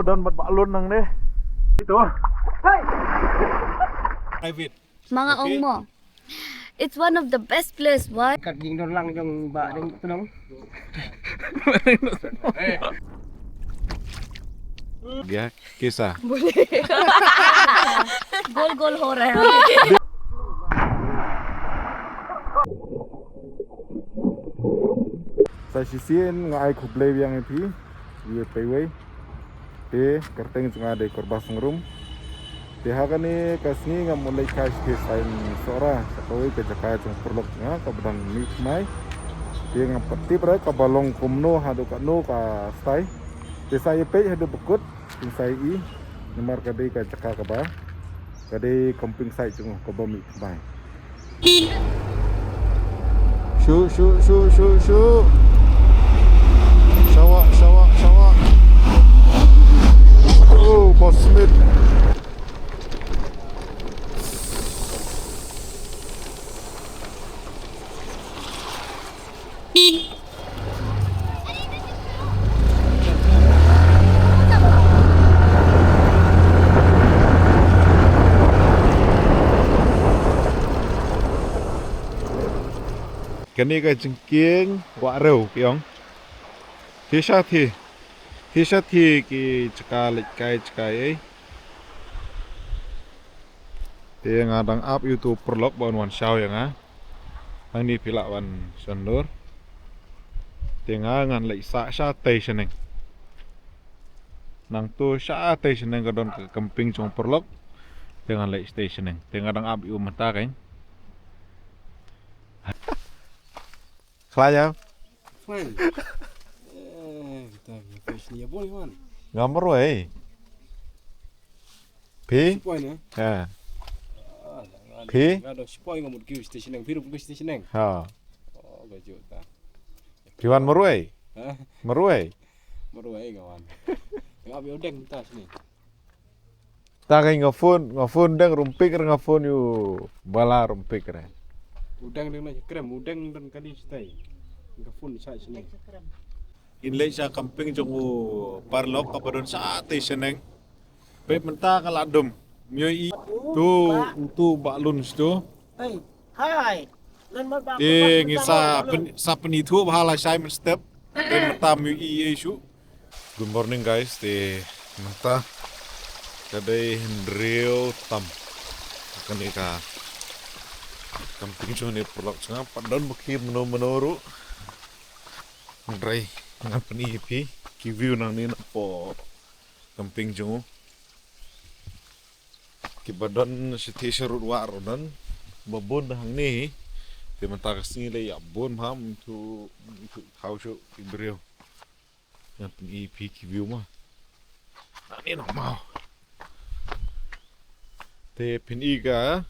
Dan balon nang deh. Itu. Hai. Mga ongmo. It's one of the best place. Why? Kat ding don lang yung ba ding tulong. Ya, kisah. गोल-गोल हो रहा है. Saya sisiin ngai kublai yang epi. Dia payway. Te kerteng junga de korbas ngrum. Te hagani kasni ngam mulai cash te sain sora sakoi ke jaka jung perlok junga ka bedang mik mai. Te ngam peti pra ka balong kumno hadu ka no ka stai. Te saya pe hadu bekut ting sai I nomor ka de ka jaka ka ba. Ka de camping site jung ka ba mik mai. Shu. Syawa. Oh, Bos Smith. Cái này cái jengking quả rau kiong. Hi sa thi ki chaka kai ấy. Thì ngadang up YouTube perlok bawan wan shaw yang ah. Ang ni pila wan sandur. Thì ngan lai sa station neng. Nang tu station neng kadon ke camping chung perlok. Dengan lai station neng. Thì ngadang up yu mata kain. Kaya? Fine. Kita fish ni boleh man. Gambar wae. Pi? Spoil ni. Ha. Pi? Ada spoil ngamut kiu station nang, biru station nang. Ha. Oh, gajut ta. Piwan meruai? Ha? Meruai? Baru ai kawan. Ngap yo deng ta sini. Ta kai ngafun deng rumpik ngafun yu bala rumpik re. Udang deng na krem, udang dan kali stay. Ngafun sa sini. Inlay sa camping jungu parlok kapadon sa station neng. Pe menta kaladum. Myoy tu balun sto. Hai. Ngisa sa penitu bahala Simon step. Pe menta myoy isu. Good morning guys. Te menta kadai Hendrio tam. Akan ika camping jungu ni parlok junga padon buki menuru. Ndrai ngapa ni pi ki view nang ni po camping jungu. Kibadon si t-shirt wa rodan babon hang ni di mentakas ni lay abon ham tu hausyo ibreo yang pi ki view mah ani no mau te pin iga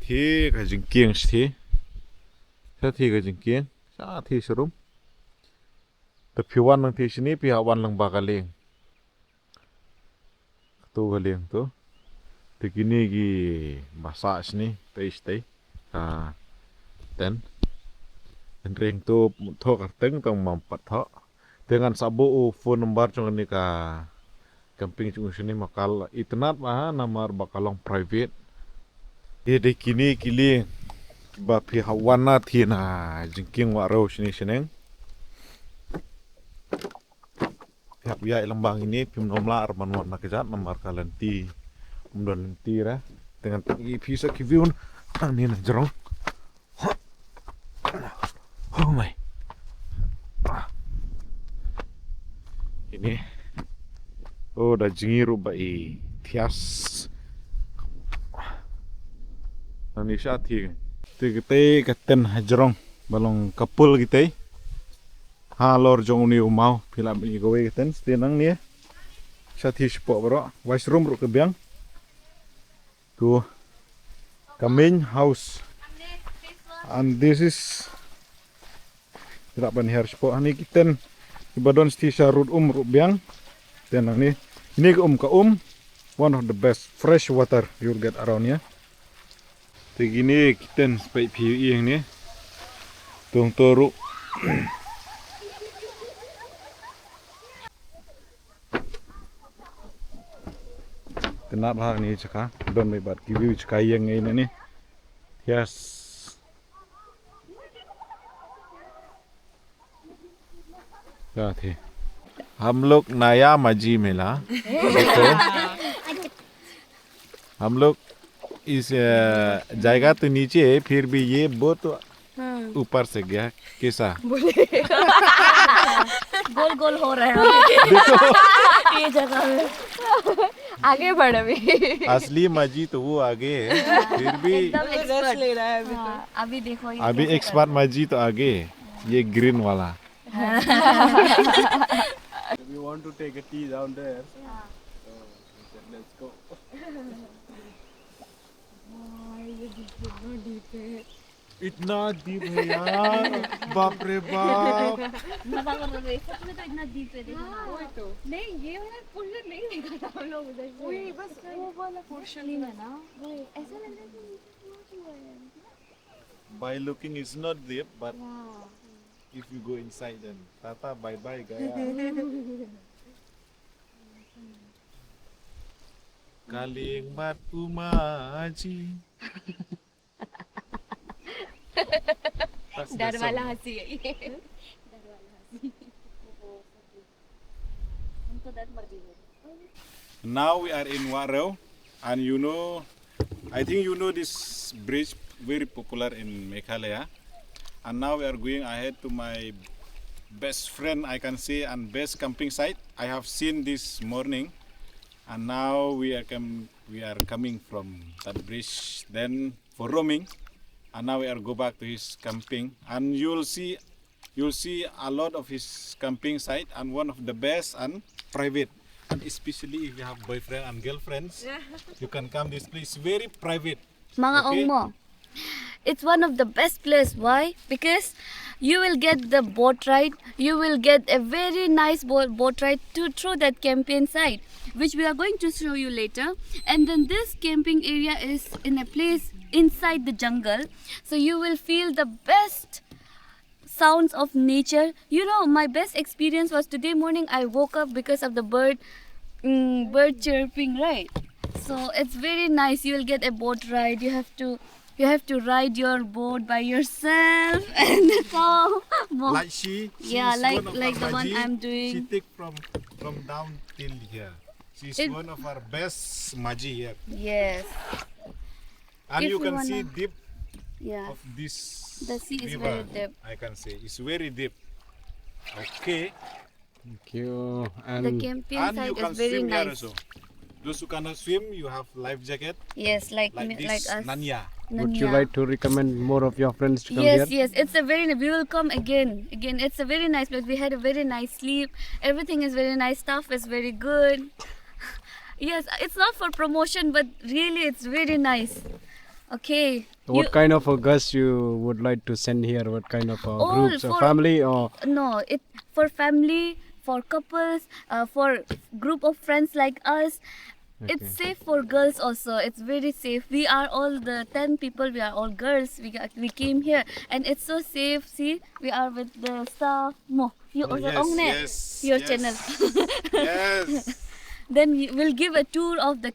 thi ka jingkieng thi sa thi ka jingkieng sa thi serum tapi wan nang thi sini pihak wan lang bakaling tu galing tu Tegini gi masak sini stay ten ring tu tho karteng tong mampat tho dengan sabu phone number chung ni ka camping chung sini makal itnat ma namar bakalong private de kini kili ba pi hawana thina jingking wa ro sini seneng pihak ya lembang ini pim nomla arman warna kejat nomor kalanti Umdan tira dengan tinggi bisa kiviun ani na jerong. Oh my. Ini dah jingiru bai tias. Ani syati. Tegete katen hajerong balong kapul kita. Halor jong ni umau pila ni gowe katen stenang ni. Syati spok bro. Washroom ru kebiang. To the main house, and this is tidak banyak spot ini kita ibadon stisha road rubiang dan ini ke one of the best fresh water you'll get around ya. Begini kita spek PUI yang ni tung toru Tenat bahag ni chaka. Don may bat ki view chaka yang ngayon ni. Yes. क्या थे हम लोग नया मजी मिला देखो हम लोग इस जगह तो नीचे है फिर भी ये बहुत ऊपर से गया कैसा गोल गोल हो रहा है ये जगह में आगे बढ़ अभी असली मजी तो वो आगे है फिर भी एकदम एक्सपर्ट ले रहा है अभी हाँ, अभी देखो ये अभी कैसे एक्सपर्ट मजी तो आगे है ये ग्रीन वाला We want to take a tea down there. So we said, let's go. इतना डीप है यार बाप रे बाप मजा कर रहे हैं सच में तो इतना डीप है देखो ना नहीं ये वाला पोर्शन नहीं देखा था हम लोग उधर से वही बस वो वाला पोर्शन नहीं है ना वो ऐसा लग रहा है कि हुआ है by looking is not deep but if you go inside then tata bye bye gaya kaling mat umaji डर वाला हंसी है ये हमको डर मर गई now we are in Warau and you know I think you know this bridge very popular in Meghalaya and now we are going ahead to my best friend I can say and best camping site I have seen this morning and now we are coming from that bridge then for roaming and now we are go back to his camping and you'll see a lot of his camping site and one of the best and private and especially if you have boyfriend and girlfriends you can come this place very private mga Okay. ongmo it's one of the best place why because you will get the boat ride you will get a very nice boat ride through that camping site which we are going to show you later and then this camping area is in a place inside the jungle so you will feel the best sounds of nature you know my best experience was today morning I woke up because of the bird chirping right so it's very nice you will get a boat ride you have to ride your boat by yourself and so like she Yeah, is like- one of like our the one Maji. I'm doing. she take from down till here she's It- one of our best maji here yes and If you you can see wanna- deep yeah of this The sea is river, very deep. I can say it's very deep okay Thank you. the camping and you site can is very swim here nice also those who cannot swim you have life jacket yes like like like this us Nanya Would you Nanya. like to recommend more of your friends to come Yes, here? yes, it's a very we will come again. It's a very nice place. We had a very nice sleep. Everything is very nice. Stuff is very good. Yes, it's not for promotion, but really it's very nice. Okay. What kind of a guest you would like to send here? What kind of groups or for- family or No, it for family, for couples, for group of friends like us. It's safe for girls also. It's very safe. We are all the 10 people. We are all girls. We came here and it's so safe. See, we are with the staff. Mo, you Oh, also yes, own it. yes, Your yes. channel. yes Then we'll give a tour of the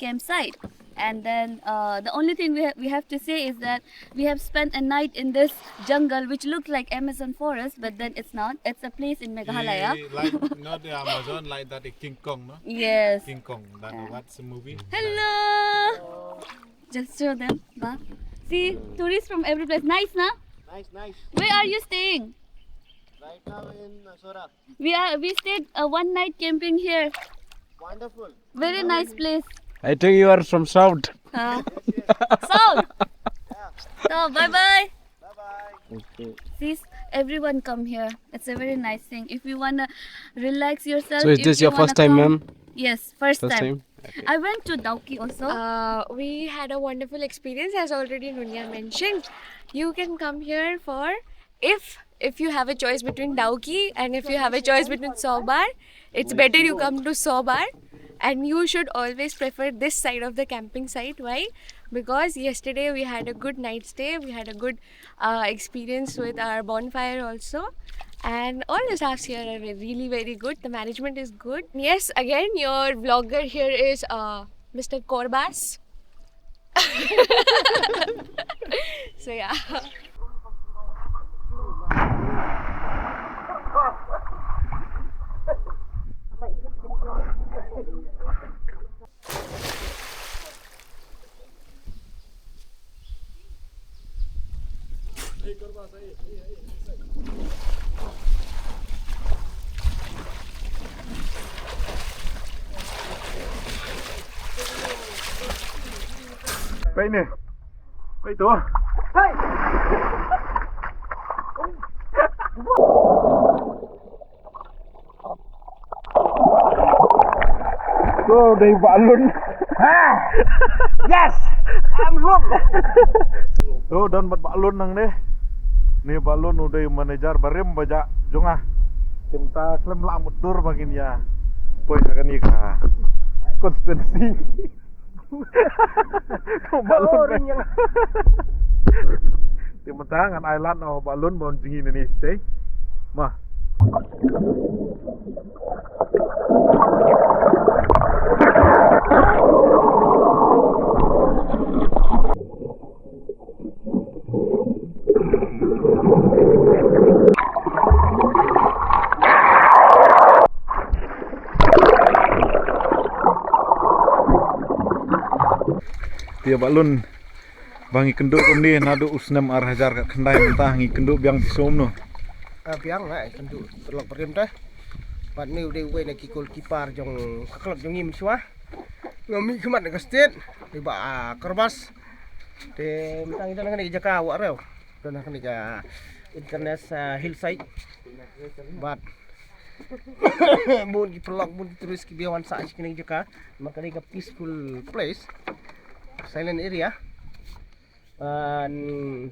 campsite. And then the only thing we have to say is that we have spent a night in this jungle which looks like Amazon forest, but then it's not. It's a place in Meghalaya. like not the Amazon like that King Kong no Yes. King Kong that what's the movie Hello. Just show them. Ba. See, tourists from every place. Nice, na? Nice. Where are you staying? Right now in Sora. We stayed one night camping here. Wonderful. Very nice place. I think you are from South. South. So bye bye. Bye-bye. See, everyone come here. It's a very nice thing. If you wanna relax yourself. So is if this you your first wanna time, come- ma'am? Yes, first First time. time? I went to Dauki also. we had a wonderful experience as already Nunya mentioned. You can come here for if you have a choice between Dauki and if you have a choice between Sobar, it's better you come to Sobar and you should always prefer this side of the camping site. Why? Because yesterday we had a good night stay, we had a good experience with our bonfire also, and all the staffs here are really very good. The management is good. Yes, again your vlogger here is Mr. Korbas. So yeah. Vậy nè. Vậy tua. Tuh, dari balon. Yes! I'm look! Tuh, dan buat balon nang deh. Nih balon udah manajer barem baja jonga. Kita klaim lah mutur bagin ya. Poin akan ika. Konsistensi. Balon yang. Timentangan island oh balon bon tinggi Indonesia. Mah. Dia balon bangi kenduk ni nadu usnam arhajar kat kendai mentah ngi kenduk biang som no. Biang lah kenduk terlok berim dah. Pat ni udah we nak kikul kipar jong kelab jong im suah. Ngami kemat nak state tiba Korbas. Te mentang itu nak jaka awak rau. Dan nak ka internet hillside. But mun perlok mun terus ki biawan sa kini jaka maka ni ka peaceful place. Silent area. And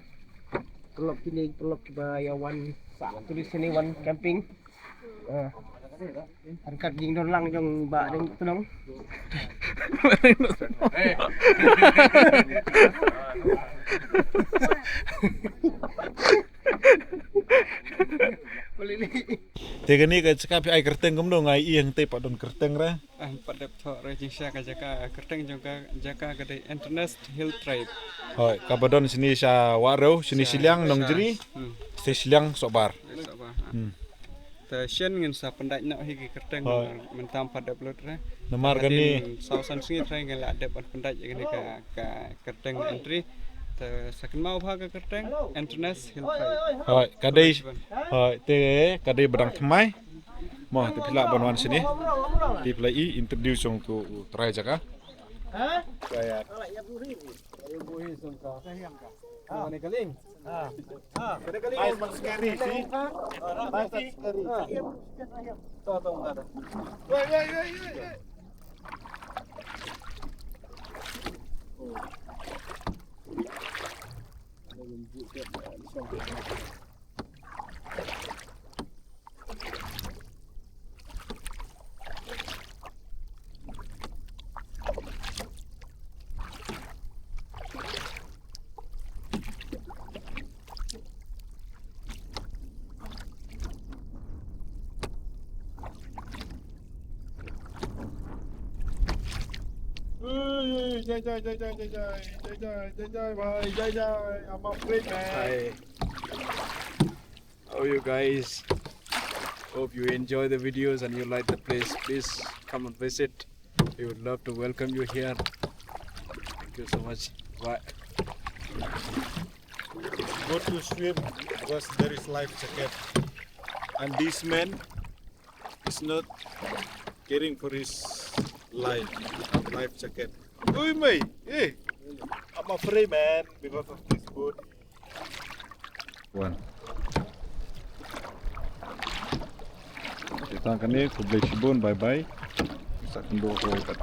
pelok kini pelok bayawan sa tulis sini one camping. Angkat jing don lang jong ba ding tunong. Tega ni kat cakap ai kerteng kum dong ai yang te padon kerteng ra. Pada thok rejisa ka jaka kerteng jongka jaka ka internet hill tribe. Hoi, kabadon sini sya waro sini siliang nong jeri. Se siliang sobar. Ta shen ngin sa pendak nak higi kerteng mentam pada upload ra. Namar kan ni sausan singi try ngala ada pendak gini ka kerteng entry. Ta sakin mau bha ka kerteng internet hill tribe. hoi kadai hoi te kadai bedang kemai. Mah te pila banwan sini. Di play introduce jong tu try jaka. Saya Mana kaling? Kada kali ay mas scary si. Mas scary. Tahu ada. Woi. Jai bhai, jai, I'm a great man. Hi. How are you guys? Hope you enjoy the videos and you like the place. Please come and visit. We would love to welcome you here. Thank you so much. Bye. Go to swim because there is life jacket. And this man is not caring for his life jacket. Oi mate, hey, I'm afraid man because of this boat. One. Kita akan ni kubli Shibun, bye bye. Bisa kendo ko kat